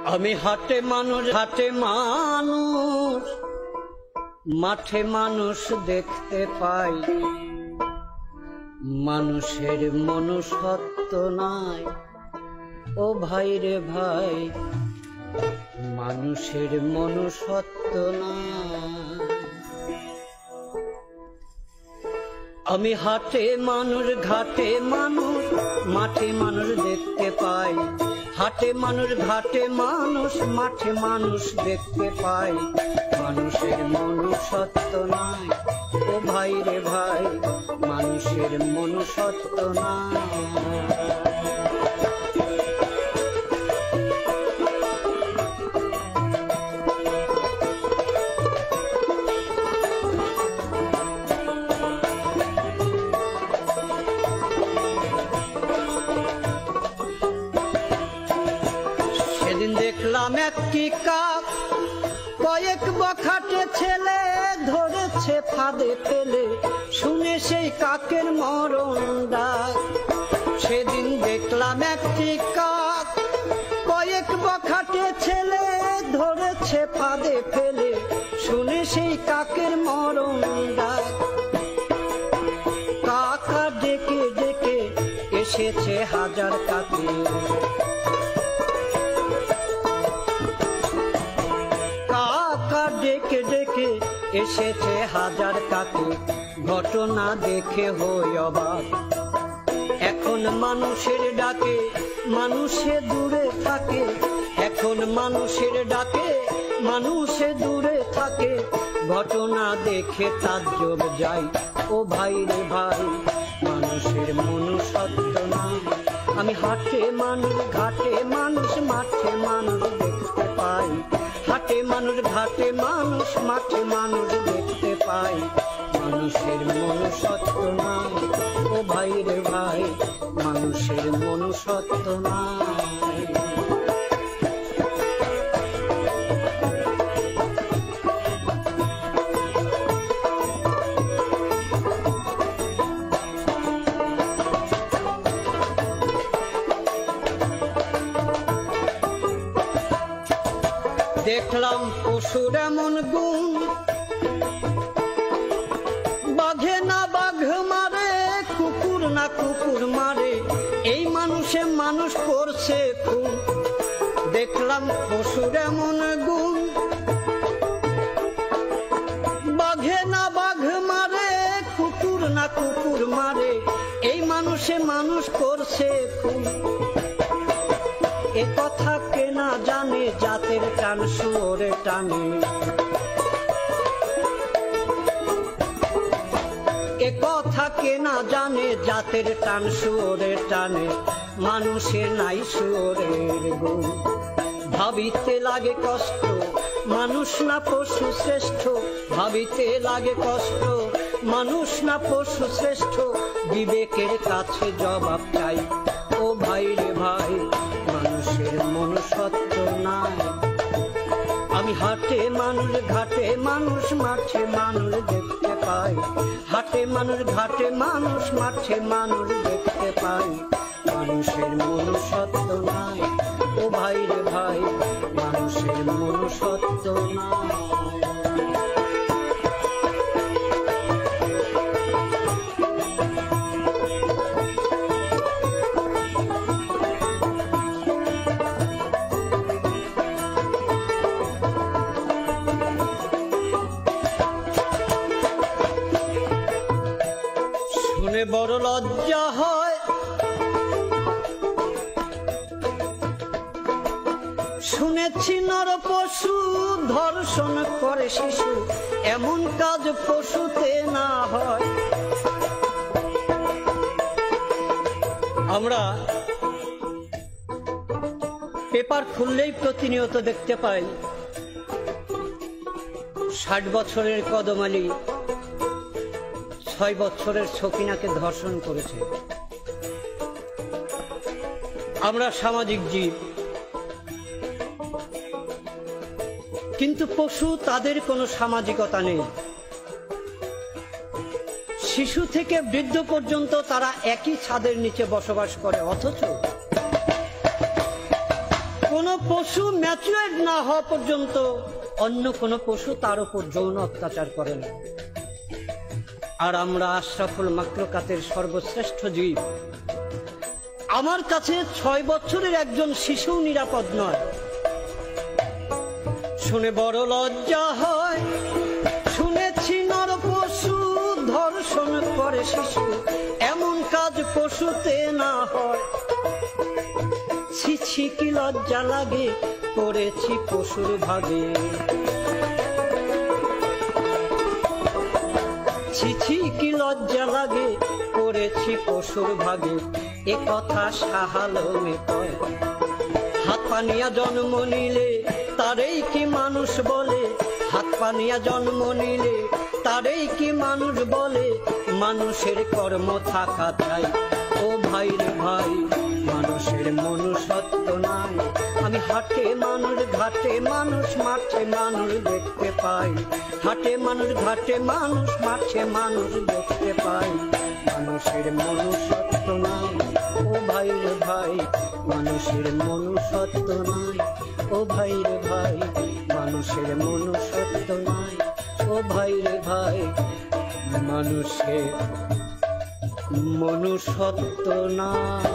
আমি হাটে মানুষ মাঠে মানুষ দেখতে পাই, মানুষের মনুষ্যত্ব নাই। ও ভাই রে ভাই, মানুষের মনুষ্যত্ব নাই। আমি হাটে মানুষ ঘাটে মানুষ মাঠে মানুষ দেখতে পাই, হাটে মানুষ ঘাটে মানুষ মাঠে মানুষ দেখতে পাই, মানুষের মনুষ্যত্ব নাই। ও ভাই রে ভাই, মানুষের মনুষ্যত্ব নাই। দেখলাম একটি কাক কয়েক বখাটে ছেলে ধরেছে ফাঁদে ফেলে, শুনে সেই কাকের মরণ ডাক। সেদিন দেখলাম একটি কাক কয়েক বখাটে ছেলে ধরেছে ফাঁদে ফেলে, শুনে সেই কাকের মরণ ডাক। কাকা ডেকে ডেকে এসেছে হাজার কাকে, ডেকে ডেকে এসেছে হাজার কাকে, ঘটনা দেখে হই অবাক। এখন মানুষের ডাকে মানুষে দূরে থাকে, এখন মানুষের ডাকে মানুষে দূরে থাকে, ঘটনা দেখে তাজ্জব যাই। ও ভাই রে ভাই, মানুষের মনুষ্যত্ব নাই। আমি হাটে মানুষ ঘাটে মানুষ মাঠে মানুষ দেখতে পাই, হাটে মানুষ ঘাটে মানুষ মাঠে মানুষ দেখতে পাই, মানুষের মনুষ্যত্ব নাই। ও ভাই রে ভাই, মানুষের মনুষ্যত্ব নাই। দেখলাম পশুর এমন গুণ, বাঘে না বাঘ মারে, কুকুর না কুকুর মারে, এই মানুষে মানুষ করছে খুন। দেখলাম পশুর এমন গুণ, বাঘে না বাঘ মারে, কুকুর না কুকুর মারে, এই মানুষে মানুষ করছে খুন। এ কথা কে না জানে, জাতের টান শুয়োরে টানে, এ কথা কে না জানে, জাতের টান শুয়োরে টানে, মানুষের নাই শুয়োরের গুণ। ভাবিতে লাগে কষ্ট, মানুষ না পশু শ্রেষ্ঠ, ভাবিতে লাগে কষ্ট, মানুষ না পশু শ্রেষ্ঠ, বিবেকের কাছে জবাব চাই। ও ভাই রে ভাই, মানুষের মনুষ্যত্ব নাই। আমি হাটে মানুষ ঘাটে মানুষ মাঠে মানুষ দেখতে পাই, হাটে মানুষ ঘাটে মানুষ মাঠে মানুষ দেখতে পাই, মানুষের মনুষ্যত্ব নাই। ও ভাই রে ভাই, মানুষের মনুষ্যত্ব নাই। শুনে বড় লজ্জা হয়, শুনেছি নর পশু ধর্ষণ করে শিশু, এমন কাজ পশুতে না হয়। আমরা পেপার খুললেই প্রতিনিয়ত দেখতে পাই 60 বছরের কদমালি 6 বছরের সকিনাকে ধর্ষণ করেছে। আমরা সামাজিক জীব, কিন্তু পশু তাদের কোনো সামাজিকতা নেই। শিশু থেকে বৃদ্ধ পর্যন্ত তারা একই ছাদের নিচে বসবাস করে, অথচ কোনো পশু ম্যাচুয়ার না হওয়া পর্যন্ত অন্য কোনো পশু তার উপর যৌন অত্যাচার করে না। আর আমরা আশরাফুল মাখলুকাতের সর্বশ্রেষ্ঠ জীব। আমার কাছে 6 বছরের একজন শিশু নিরাপদ নয়। শুনে বড় লজ্জা হয়, শুনেছি নর পশু ধর্ষণ করে শিশু, এমন কাজ পশুতে না হয়। ছি ছি কি লজ্জা লাগে, করেছি পশুর ভাগে। ছি ছি কি লজ্জা লাগে, করেছি পশুর ভাগে। এ কথা শাহ আলমে কয়। হাত পানিয়া জন্ম নিলে তারেই কি মানুষ বলে, হাত পানিয়া জন্ম নিলে তারেই কি মানুষ বলে। মানুষের কর্ম থাকা চাই, ও ভাই রে ভাই, মানুষের মনুষ্যত্ব নাই। আমি হাটে মানুষ, ঘাটে মানুষ, মাঠে মানুষ দেখতে পাই। হাটে মানুষ, ঘাটে মানুষ, মাঠে মানুষ দেখতে পাই। মানুষের মনুষ্যত্ব নাই, ও ভাই রে ভাই, মানুষের মনুষ্যত্ব নাই। ও ভাই রে ভাই, মানুষের মনুষ্যত্ব নাই। ও ভাই রে ভাই, মানুষের মনুষ্যত্ব নাই।